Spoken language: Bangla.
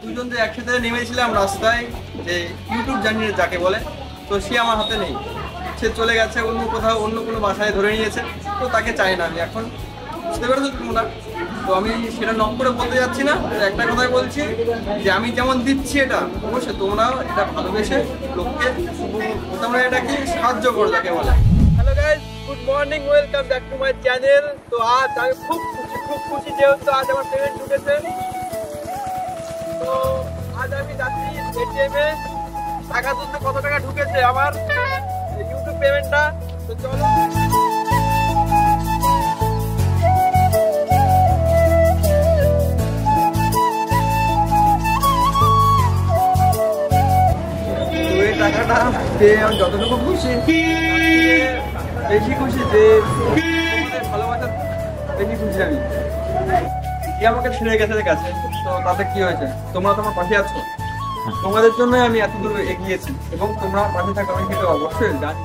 দুজন যে একসাথে নেমেছিলাম রাস্তায়, যে ইউটিউব জার্নি যাকে বলে, তো সে আমার হাতে নেই। সে চলে গেছে অন্য কোথাও, অন্য কোনো বাসায় ধরে নিয়েছে। তো তাকে চাই না আমি এখন, বুঝতে পেরেছো তোমরা? তো আমি সেটা নক করে বলতে যাচ্ছি না, একটা কথাই বলছি যে আমি যেমন দিচ্ছি এটা অবশ্যই তোমরাও এটা ভালোবেসে লোককে তোমরা এটা কি সাহায্য করো যাকে বলে। Hello guys, good morning, welcome back to my channel. তো আজ আমি খুব খুশি যেহেতু আজ আমার পেমেন্ট ঢুকেছে। তো আজ আমি যাচ্ছি এটিএমে টাকা তুলতে। কত টাকা ঢুকেছে আমার ইউটিউব পেমেন্টটা, তো চলো। টাকাটা পেয়ে আমি যতটুকু খুশি, বেশি খুশি যে ভালোবাসা, বেশি খুশি আমি। এ আমাকে ছেড়ে গেছে কাছে, তো তাতে কি হয়েছে? তোমরা তোমার পাশে আছো, তোমাদের জন্য আমি এত দূর এগিয়েছি এবং তোমরা পাশে থাকো আমি কিন্তু অবশ্যই জানি।